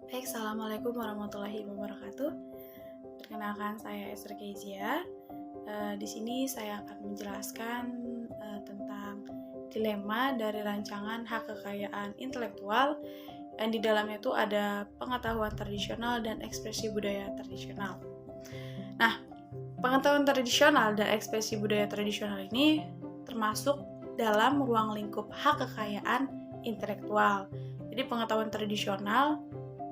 Baik, Assalamualaikum warahmatullahi wabarakatuh. Perkenalkan, saya Esther Kezia. Di sini saya akan menjelaskan tentang dilema dari rancangan hak kekayaan intelektual yang di dalamnya itu ada pengetahuan tradisional dan ekspresi budaya tradisional. Nah, pengetahuan tradisional dan ekspresi budaya tradisional ini termasuk dalam ruang lingkup hak kekayaan intelektual. Jadi pengetahuan tradisional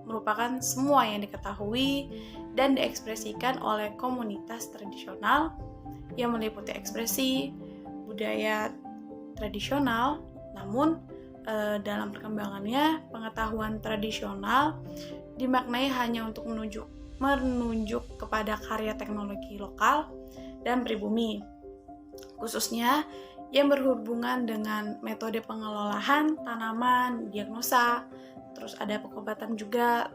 merupakan semua yang diketahui dan diekspresikan oleh komunitas tradisional yang meliputi ekspresi budaya tradisional. Namun dalam perkembangannya, pengetahuan tradisional dimaknai hanya untuk menunjuk kepada karya teknologi lokal dan pribumi, khususnya yang berhubungan dengan metode pengelolaan tanaman, diagnosa, terus ada pengobatan juga,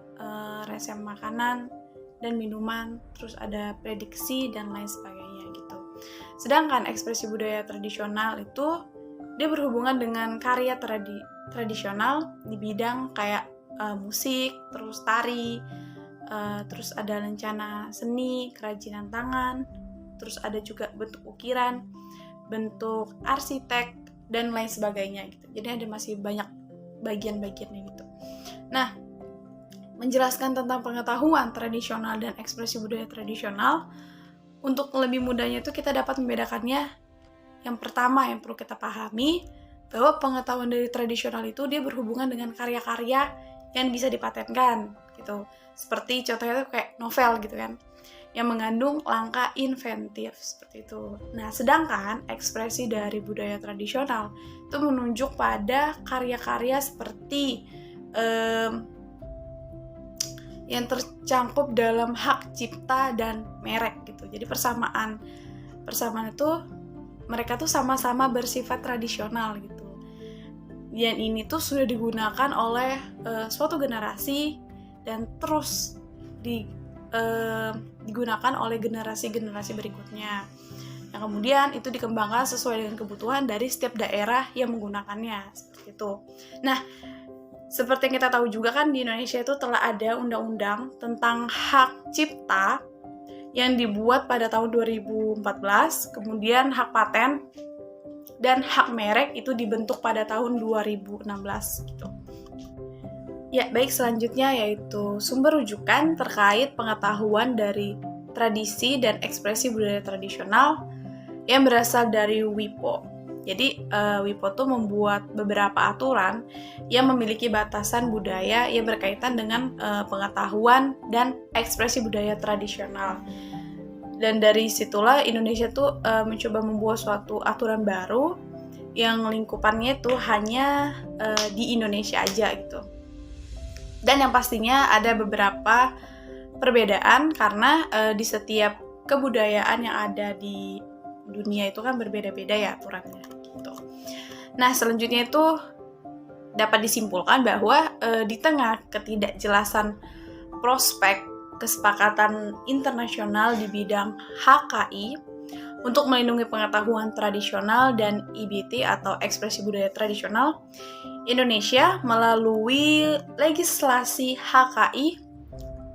resep makanan dan minuman, terus ada prediksi dan lain sebagainya gitu. Sedangkan ekspresi budaya tradisional itu dia berhubungan dengan karya tradisional di bidang kayak musik, terus tari, terus ada lencana seni, kerajinan tangan, terus ada juga bentuk ukiran, bentuk arsitek dan lain sebagainya gitu. Jadi ada masih banyak bagian-bagiannya gitu. Nah, menjelaskan tentang pengetahuan tradisional dan ekspresi budaya tradisional, untuk lebih mudahnya itu kita dapat membedakannya. Yang pertama yang perlu kita pahami, bahwa pengetahuan dari tradisional itu dia berhubungan dengan karya-karya yang bisa dipatenkan gitu. Seperti contohnya itu kayak novel gitu kan, yang mengandung langkah inventif seperti itu. Nah, sedangkan ekspresi dari budaya tradisional itu menunjuk pada karya-karya seperti yang tercangkup dalam hak cipta dan merek gitu. Jadi persamaan itu mereka tuh sama-sama bersifat tradisional gitu. Dan ini tuh sudah digunakan oleh suatu generasi dan terus digunakan oleh generasi-generasi berikutnya. Yang kemudian itu dikembangkan sesuai dengan kebutuhan dari setiap daerah yang menggunakannya seperti itu. Nah, seperti yang kita tahu juga kan di Indonesia itu telah ada undang-undang tentang hak cipta yang dibuat pada tahun 2014, kemudian hak paten dan hak merek itu dibentuk pada tahun 2016 gitu. Ya, baik, selanjutnya yaitu sumber rujukan terkait pengetahuan dari tradisi dan ekspresi budaya tradisional yang berasal dari WIPO. Jadi WIPO tuh membuat beberapa aturan yang memiliki batasan budaya yang berkaitan dengan pengetahuan dan ekspresi budaya tradisional. Dan dari situlah Indonesia tuh mencoba membuat suatu aturan baru yang lingkupannya itu hanya di Indonesia aja gitu. Dan yang pastinya ada beberapa perbedaan karena di setiap kebudayaan yang ada di dunia itu kan berbeda-beda ya aturannya gitu. Nah, selanjutnya itu dapat disimpulkan bahwa di tengah ketidakjelasan prospek kesepakatan internasional di bidang HKI untuk melindungi pengetahuan tradisional dan IBT atau ekspresi budaya tradisional, Indonesia melalui legislasi HKI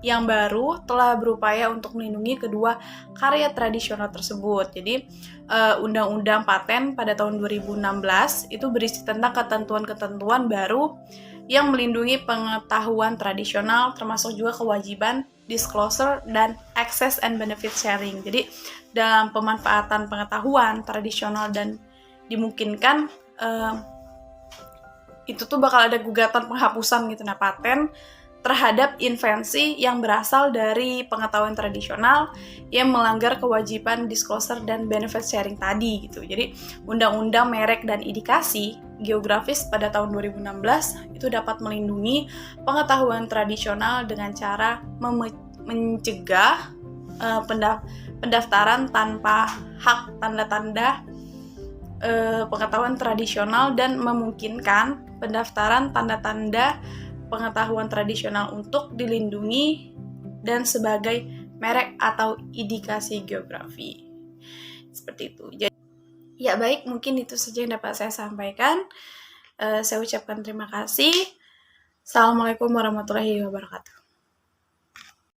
yang baru telah berupaya untuk melindungi kedua karya tradisional tersebut. Jadi, Undang-Undang Paten pada tahun 2016 itu berisi tentang ketentuan-ketentuan baru yang melindungi pengetahuan tradisional, termasuk juga kewajiban disclosure dan access and benefit sharing. Jadi, dalam pemanfaatan pengetahuan tradisional dan dimungkinkan itu tuh bakal ada gugatan penghapusan gitu. Nah, paten terhadap invensi yang berasal dari pengetahuan tradisional yang melanggar kewajiban disclosure dan benefit sharing tadi gitu. Jadi Undang-Undang Merek dan Indikasi Geografis pada tahun 2016 itu dapat melindungi pengetahuan tradisional dengan cara mencegah pendaftaran tanpa hak tanda-tanda pengetahuan tradisional dan memungkinkan pendaftaran tanda-tanda pengetahuan tradisional untuk dilindungi dan sebagai merek atau indikasi geografi. Seperti itu. Jadi, ya baik, mungkin itu saja yang dapat saya sampaikan. Saya ucapkan terima kasih. Assalamualaikum warahmatullahi wabarakatuh.